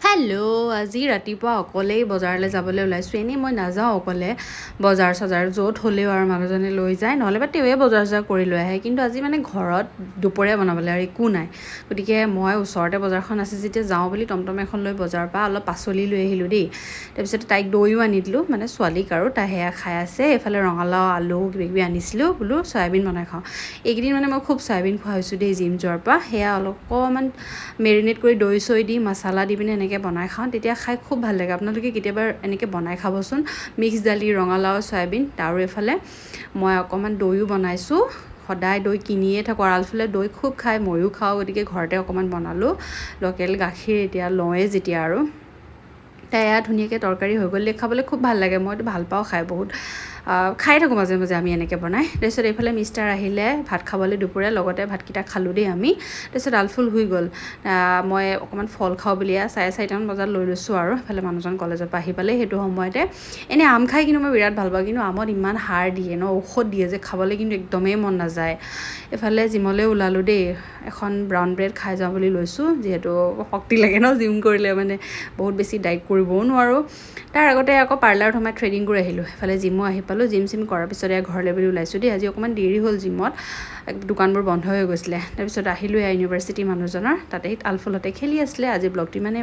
Hello' আজি ৰাতিপুৱা অকলেই বজাৰলৈ যাবলৈ ওলাইছোঁ। এনেই মই নাযাওঁ অকলে বজাৰ চজাৰ, য'ত হ'লেও আৰু মানুহজনে লৈ যায়, নহ'লে বা তেওঁৱে বজাৰ চজাৰ কৰি লৈ আহে। কিন্তু আজি মানে ঘৰত দুপৰীয়া বনাবলৈ আৰু একো নাই, গতিকে মই ওচৰতে বজাৰখন আছে যেতিয়া যাওঁ বুলি টমটম এখন লৈ বজাৰৰ পৰা অলপ পাচলি লৈ আহিলোঁ দেই। তাৰপিছত তাইক দৈও আনি দিলোঁ, মানে ছোৱালীক, আৰু তাই সেয়া খাই আছে। এইফালে ৰঙালাও, আলু কিবাকিবি আনিছিলোঁ, বোলো চয়াবিন বনাই খাওঁ। এইকেইদিন মানে মই খুব চয়াবিন খোৱা হৈছোঁ দেই জিম যোৱাৰ পৰা। সেয়া অকণমান মেৰিনেট কৰি দৈ চৈ দি মছলা দি পিনে এনেকৈ বনাই খাওঁ, তেতিয়া খাই খুব ভাল লাগে। আপোনালোকে কেতিয়াবা এনেকৈ বনাই খাবচোন, মিক্স দালি, ৰঙালাও, চয়াবিন। আৰু এইফালে মই অকণমান দৈও বনাইছোঁ। সদায় দৈ কিনিয়ে থাকোঁ, আলফালে দৈ খুব খাই, ময়ো খাওঁ, গতিকে ঘৰতে অকণমান বনালোঁ। লোকেল গাখীৰ এতিয়া লওঁৱেই যেতিয়া আৰু এয়া ধুনীয়াকৈ তৰকাৰী হৈ গ'ল, খাবলৈ খুব ভাল লাগে। মইতো ভাল পাওঁ খাই, বহুত খাই থাকোঁ মাজে মাজে আমি এনেকৈ বনাই। তাৰপিছত এইফালে মিষ্টাৰ আহিলে ভাত খাবলৈ দুপৰীয়া, লগতে ভাতকেইটা খালোঁ দেই আমি। তাৰপিছত আলফুল শুই গ'ল। মই অকণমান ফল খাওঁ বুলি 4:30মান বজাত লৈ লৈছোঁ আৰু এইফালে মানুহজন কলেজৰ পৰা আহি পালে। সেইটো সময়তে এনেই আম খাই কিন্তু মই বিৰাট ভাল পাওঁ, কিন্তু আমত ইমান সাৰ দিয়ে ন, ঔষধ দিয়ে যে, খাবলৈ কিন্তু একদমেই মন নাযায়। এইফালে জিমলৈ ওলালোঁ দেই, এখন ব্ৰাউন ব্ৰেড খাই যাওঁ বুলি লৈছোঁ, যিহেতু শক্তি লাগে ন জিম কৰিলে, মানে বহুত বেছি ডাইট কৰিবও নোৱাৰোঁ। তাৰ আগতে আকৌ পাৰ্লাৰত সোমাই থ্ৰেডিং কৰি আহিলোঁ। এইফালে জিমো আহি পালোঁ, জিম চিম কৰাৰ পিছত ঘৰলৈ বুলি ওলাইছোঁ দেই। আজি অকণমান দেৰি হ'ল জিমত, দোকানবোৰ বন্ধ হৈ গৈছিলে। তাৰপিছত আহিলোঁ ইউনিভাৰ্চিটি মানুহজনৰ তাতে, আলফুলহঁতে খেলি আছিলে। আজি ব্লগটো মানে